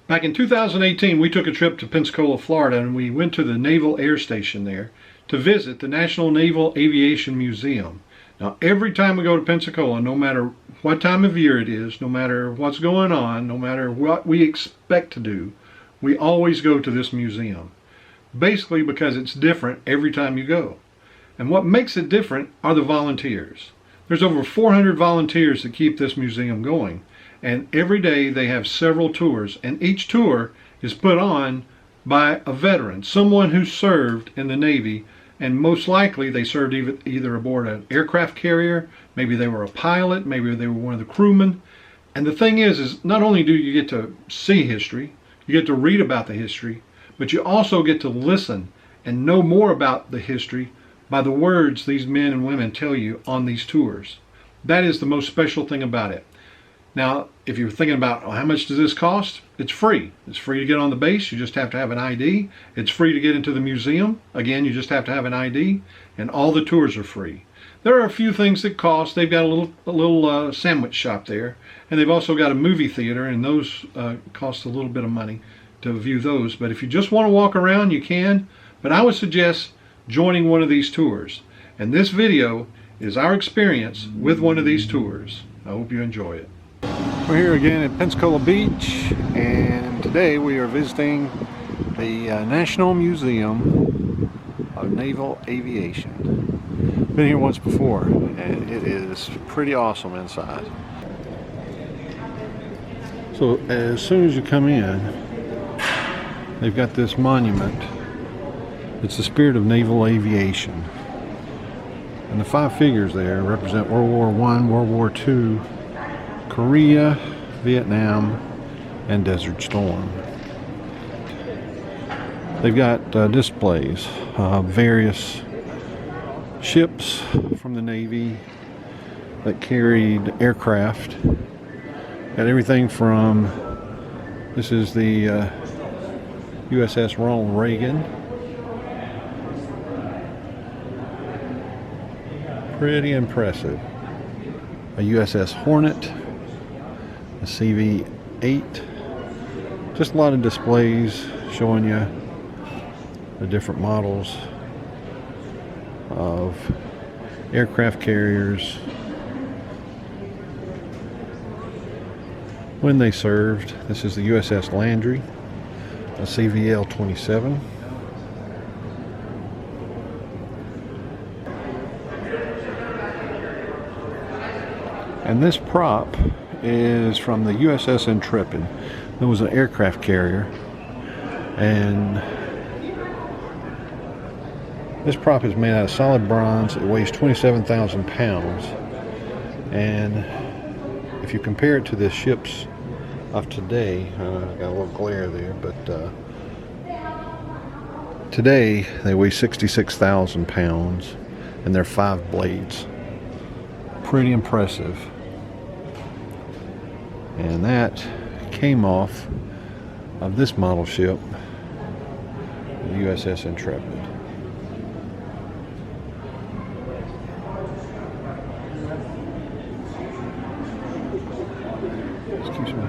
Back in 2018, we took a trip to Pensacola, Florida, and we went to the Naval Air Station there to visit the National Naval Aviation Museum. Now, every time we go to Pensacola, no matter what time of year it is, no matter what's going on, no matter what we expect to do, we always go to this museum. Basically because it's different every time you go. And what makes it different are the volunteers. There's over 400 volunteers that keep this museum going. And every day they have several tours, and each tour is put on by a veteran, someone who served in the Navy, and most likely they served either aboard an aircraft carrier, maybe they were a pilot, maybe they were one of the crewmen. And the thing is not only do you get to see history, you get to read about the history, but you also get to listen and know more about the history by the words these men and women tell you on these tours. That is the most special thing about it. Now, if you're thinking about how much does this cost, it's free. It's free to get on the base. You just have to have an ID. It's free to get into the museum. Again, you just have to have an ID, and all the tours are free. There are a few things that cost. They've got a little sandwich shop there, and they've also got a movie theater, and those cost a little bit of money to view those. But if you just want to walk around, you can. But I would suggest joining one of these tours. And this video is our experience with one of these tours. I hope you enjoy it. We're here again at Pensacola Beach, and today we are visiting the National Museum of Naval Aviation. Been here once before, and it is pretty awesome inside. So as soon as you come in, they've got this monument. It's the spirit of naval aviation. And the 5 figures there represent World War I, World War II, Korea, Vietnam, and Desert Storm. They've got displays of various ships from the Navy that carried aircraft. Got everything from, this is the Uss Ronald Reagan. Pretty impressive. A USS Hornet, a CV-8, just a lot of displays showing you the different models of aircraft carriers, when they served. This is the USS Landry, a CVL-27. And this prop is from the USS Intrepid. It was an aircraft carrier, and this prop is made out of solid bronze. It weighs 27,000 pounds, and if you compare it to the ships of today, I got a little glare there, but today they weigh 66,000 pounds, and they're 5 blades. Pretty impressive. And that came off of this model ship, the USS Intrepid. Excuse me.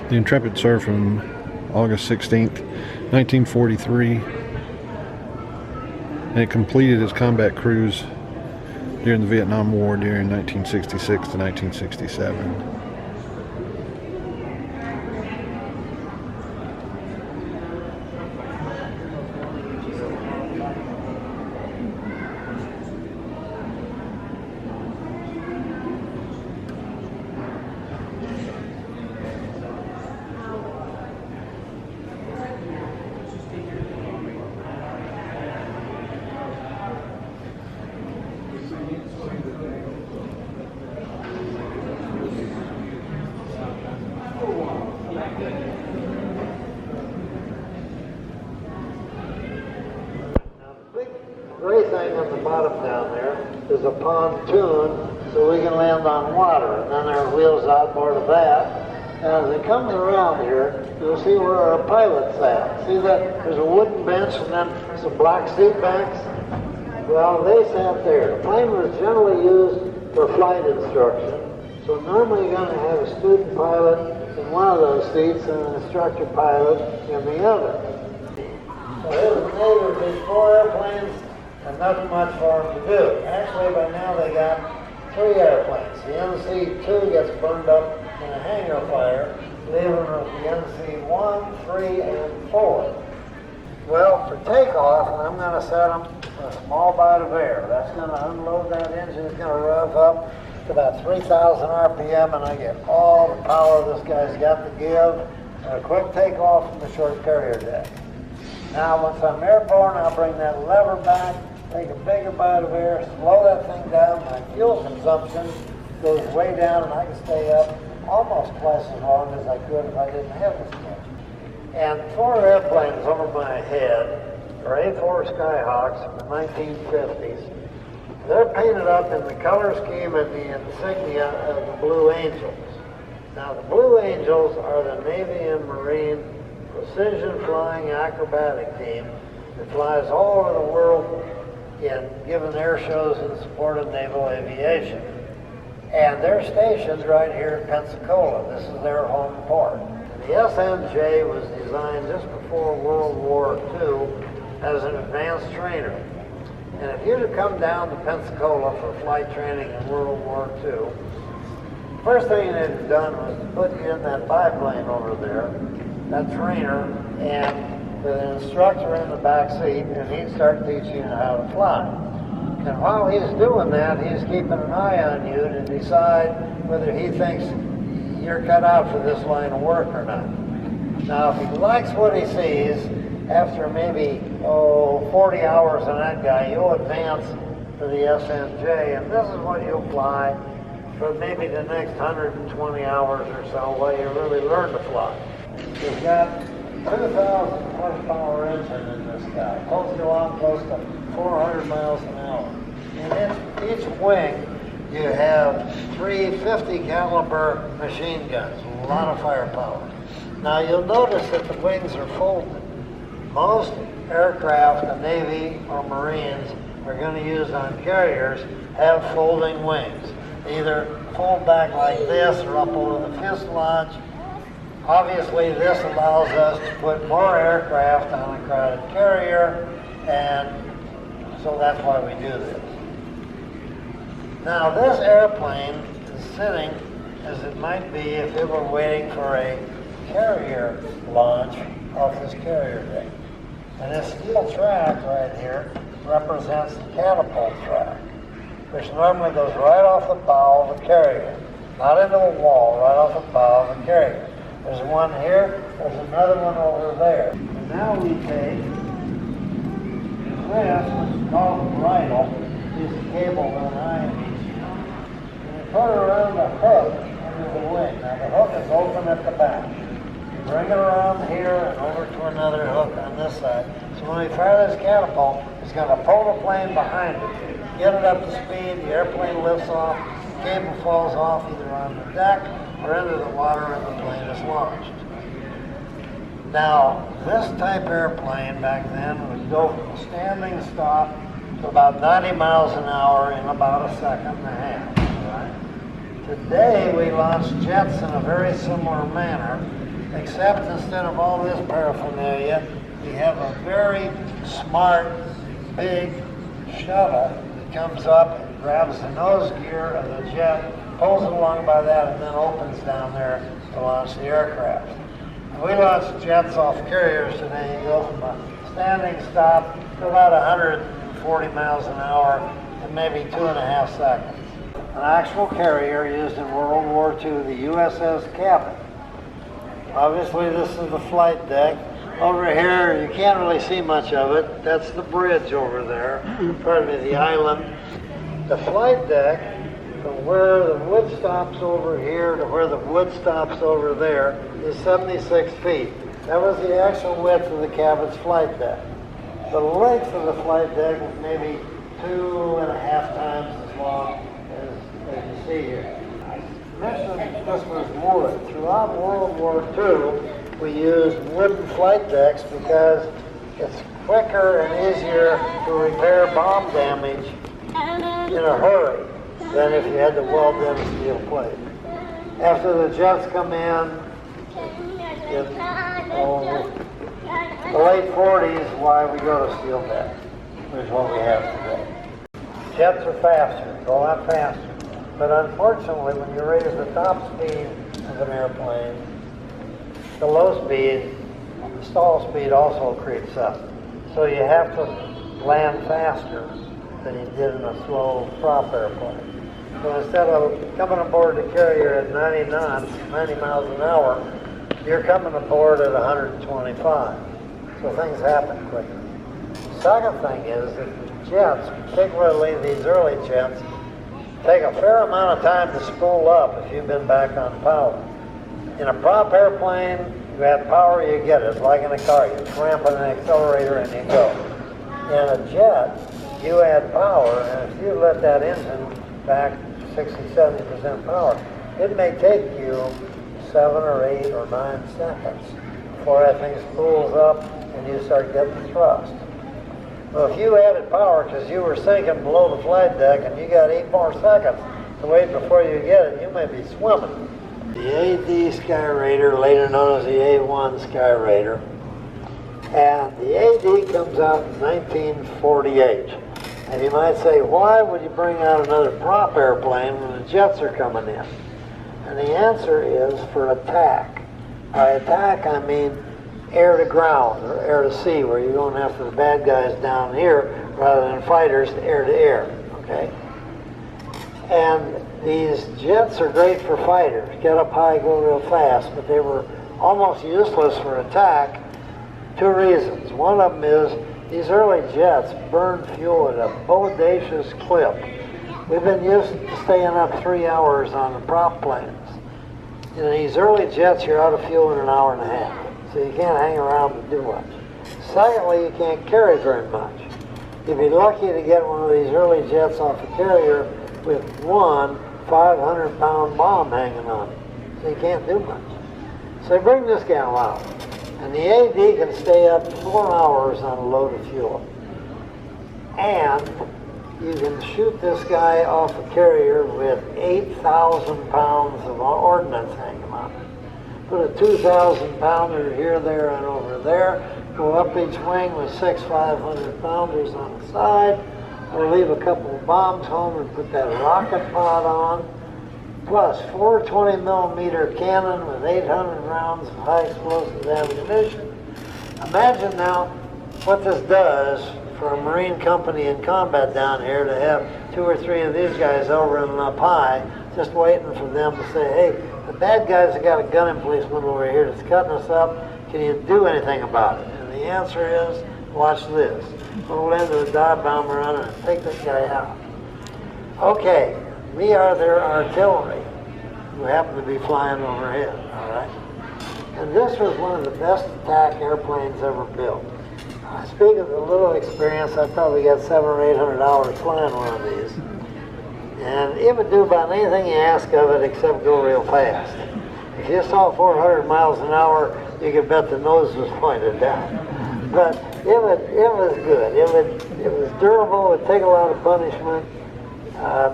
The Intrepid served from August 16th, 1943, and it completed its combat cruise during the Vietnam War during 1966 to 1967. gray thing on the bottom down there is a pontoon so we can land on water. And then there are wheels outboard of that. As it comes around here, you'll see where our pilot's at. See that there's a wooden bench and then some black seat backs? Well, they sat there. The plane was generally used for flight instruction. So normally you're going to have a student pilot in one of those seats and an instructor pilot in the other. So here's the Navy with these 4 airplanes and nothing much for them to do. Actually, by now they got 3 airplanes. The NC-2 gets burned up in a hangar fire, leaving the NC-1, 3, and 4. Well, for takeoff, I'm going to set them a small bite of air. That's going to unload that engine. It's going to rev up to about 3,000 RPM, and I get all the power this guy's got to give. And a quick takeoff from the short carrier deck. Now, once I'm airborne, I'll bring that lever back, take a bigger bite of air, slow that thing down. My fuel consumption goes way down, and I can stay up almost twice as long as I could if I didn't have this much. And 4 airplanes over my head are A-4 Skyhawks from the 1950s. They're painted up in the color scheme and the insignia of the Blue Angels. Now, the Blue Angels are the Navy and Marine precision flying acrobatic team that flies all over the world in given air shows in support of naval aviation. And they're stationed right here in Pensacola. This is their home port. The SNJ was designed just before World War II as an advanced trainer. And if you'd have come down to Pensacola for flight training in World War II, first thing they'd have done was to put you in that biplane over there, that trainer, and with an instructor in the back seat, and he'd start teaching you how to fly. And while he's doing that, he's keeping an eye on you to decide whether he thinks you're cut out for this line of work or not. Now, if he likes what he sees, after maybe, 40 hours on that guy, you'll advance to the SNJ, and this is what you'll fly for maybe the next 120 hours or so while you really learn to fly. You've got 2,000 horsepower engine in this guy. Pulls you along close to 400 miles an hour. In each wing, you have 3 50 caliber machine guns, a lot of firepower. Now you'll notice that the wings are folded. Most aircraft the Navy or Marines are going to use on carriers have folding wings. Either fold back like this or up over the fuselage. Obviously this allows us to put more aircraft on a crowded carrier, and so that's why we do this. Now this airplane is sitting as it might be if it were waiting for a carrier launch off this carrier deck. And this steel track right here represents the Catapult Truck, which normally goes right off the bow of the carrier, not into a wall, right off the bow of the carrier. There's one here, there's another one over there. And now we take this, which is called the bridle, piece of cable with an eye in each, and you put it around the hook under the wing. Now the hook is open at the back. You bring it around here and over to another hook on this side. So when we fire this catapult, it's going to pull the plane behind it. Get it up to speed, the airplane lifts off, the cable falls off either on the deck or into the water and the plane is launched. Now, this type airplane back then would go from a standing stop to about 90 miles an hour in about a second and a half. Right? Today, we launch jets in a very similar manner, except instead of all this paraphernalia, we have a very smart, big shuttle that comes up and grabs the nose gear of the jet, pulls it along by that, and then opens down there to launch the aircraft. And we launch jets off carriers today. You go from a standing stop to about 140 miles an hour in maybe 2.5 seconds. An actual carrier used in World War II, the USS Cabot. Obviously, this is the flight deck. Over here, you can't really see much of it. That's the bridge over there, pardon me, the island. The flight deck, from where the wood stops over here to where the wood stops over there, is 76 feet. That was the actual width of the Cabot's flight deck. The length of the flight deck is maybe 2.5 times as long as you see here. this was wood. Throughout World War II, we used wooden flight decks because it's quicker and easier to repair bomb damage in a hurry than if you had to weld in a steel plate. After the jets come in the late 40s, why we go to steel deck, which is what we have today. Jets are faster, go a lot faster. But unfortunately, when you raise the top speed of an airplane, the low speed, the stall speed also creeps up. So you have to land faster than you did in a slow prop airplane. So instead of coming aboard the carrier at 90 knots, 90 miles an hour, you're coming aboard at 125. So things happen quicker. The second thing is that the jets, particularly these early jets, take a fair amount of time to spool up if you've been back on power. In a prop airplane, you add power, you get it. It's like in a car. You cramp on an accelerator and you go. In a jet, you add power, and if you let that engine back 60-70% power, it may take you 7 or 8 or 9 seconds before that thing spools up and you start getting thrust. Well, if you added power because you were sinking below the flight deck and you got 8 more seconds to wait before you get it, you may be swimming. The AD Skyraider, later known as the A1 Skyraider, and the AD comes out in 1948. And you might say, why would you bring out another prop airplane when the jets are coming in? And the answer is for attack. By attack, I mean air to ground or air to sea, where you're going after the bad guys down here rather than fighters air to air, okay? And these jets are great for fighters. Get up high, go real fast, but they were almost useless for attack. 2 reasons. One of them is these early jets burned fuel at a bodacious clip. We've been used to staying up 3 hours on the prop planes. In these early jets, you're out of fuel in an hour and a half. So you can't hang around to do much. Secondly, you can't carry very much. You'd be lucky to get one of these early jets off a carrier with one 500-pound bomb hanging on it. So you can't do much. So they bring this gal out. And the AD can stay up 4 hours on a load of fuel. And you can shoot this guy off a carrier with 8,000 pounds of ordnance hanging on it. Put a 2,000-pounder here, there, and over there. Go up each wing with 6 500-pounders on the side. Or leave a couple of bombs home and put that rocket pod on. Plus 4 20-millimeter cannon with 800 rounds of high explosive ammunition. Imagine now what this does for a Marine company in combat down here to have 2 or 3 of these guys over and up high, just waiting for them to say, hey, the bad guys have got a gun emplacement over here that's cutting us up. Can you do anything about it? And the answer is, watch this. Roll into a dive bomber on it and take this guy out. Okay, we are their artillery who happen to be flying overhead, all right? And this was one of the best attack airplanes ever built. Speaking of a little experience, I probably got 700 or 800 hours flying one of these. And it would do about anything you ask of it except go real fast. If you saw 400 miles an hour, you could bet the nose was pointed down. But it was good. It was durable. It would take a lot of punishment.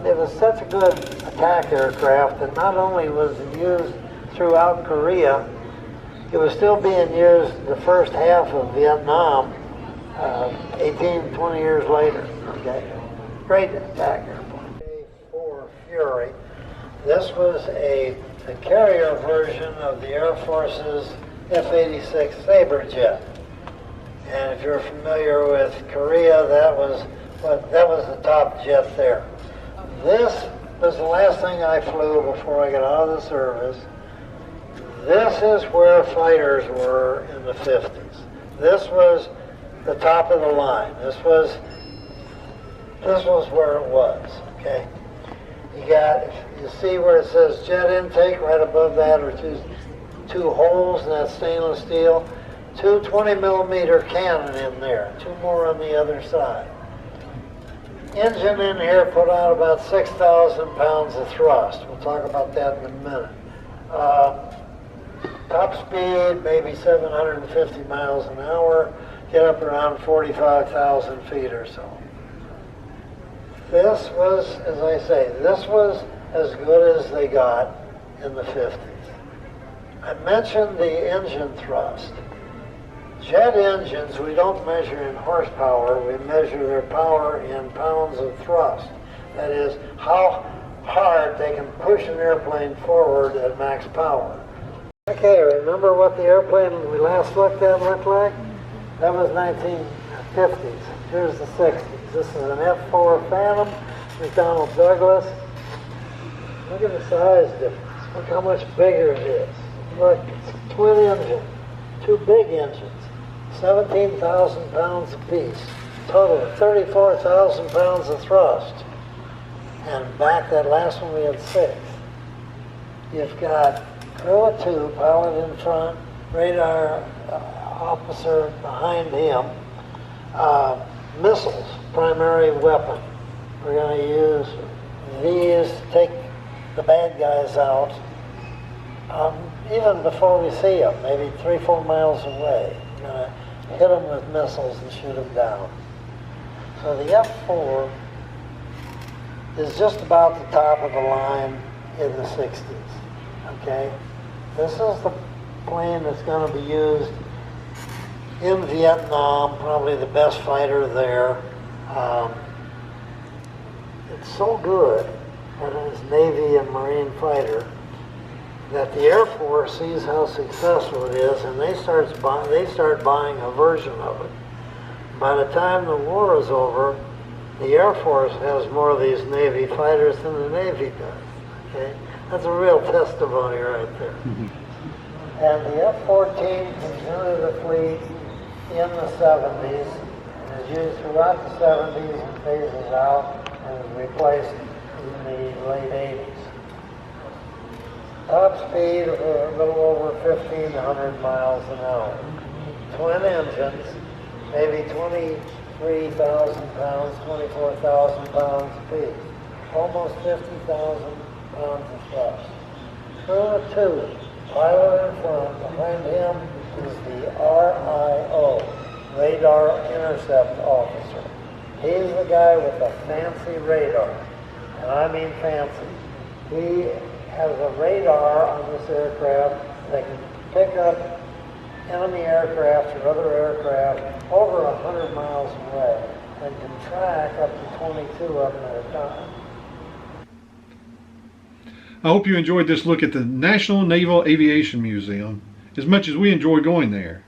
It was such a good attack aircraft that not only was it used throughout Korea, it was still being used the first half of Vietnam, 18, 20 years later. Okay, great attack airplane. A4 Fury. This was the carrier version of the Air Force's F-86 Sabre jet. And if you're familiar with Korea, that was the top jet there. This was the last thing I flew before I got out of the service. This is where fighters were in the 50s. This was the top of the line. This was where it was, okay? You see where it says jet intake right above that, or two holes in that stainless steel, 2 20-millimeter cannon in there, 2 more on the other side. engine in here put out about 6,000 pounds of thrust. We'll talk about that in a minute. Top speed, maybe 750 miles an hour, get up around 45,000 feet or so. This was, as I say, this was as good as they got in the 50s. I mentioned the engine thrust. Jet engines, we don't measure in horsepower, we measure their power in pounds of thrust. That is, how hard they can push an airplane forward at max power. Okay, remember what the airplane we last looked at looked like? That was 1950s. Here's the 60s. This is an F-4 Phantom, McDonnell Douglas. Look at the size difference. Look how much bigger it is. Look, it's twin engine, two big engines, 17,000 pounds apiece. Total of 34,000 pounds of thrust. And back that last one we had 6. You've got crew of 2, pilot in front, radar officer behind him, missiles, primary weapon. We're going to use these to take the bad guys out, even before we see them, maybe 3-4 miles away. We're going to hit them with missiles and shoot them down. So the F-4 is just about the top of the line in the 60s. Okay? This is the plane that's going to be used in Vietnam, probably the best fighter there. It's so good, and it's Navy and Marine fighter, that the Air Force sees how successful it is, and they start buying a version of it. By the time the war is over, the Air Force has more of these Navy fighters than the Navy does. Okay? That's a real testimony right there. And the F-14 comes into the fleet in the 70s, and is used throughout the 70s and phases out, and is replaced in the late 80s. Top speed of a little over 1,500 miles an hour. Twin engines, maybe 23,000 pounds, 24,000 pounds apiece. Almost 50,000 pounds of thrust. Crew of 2, pilot in front, behind him is the RIO, Radar Intercept Officer. He's the guy with the fancy radar, and I mean fancy. He has a radar on this aircraft that can pick up enemy aircraft or other aircraft over 100 miles away and can track up to 22 of them at a time. I hope you enjoyed this look at the National Naval Aviation Museum as much as we enjoy going there.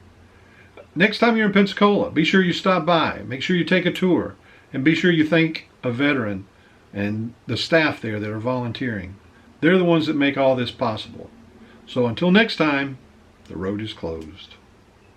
Next time you're in Pensacola, be sure you stop by, make sure you take a tour, and be sure you thank a veteran and the staff there that are volunteering. They're the ones that make all this possible. So until next time, the road is closed.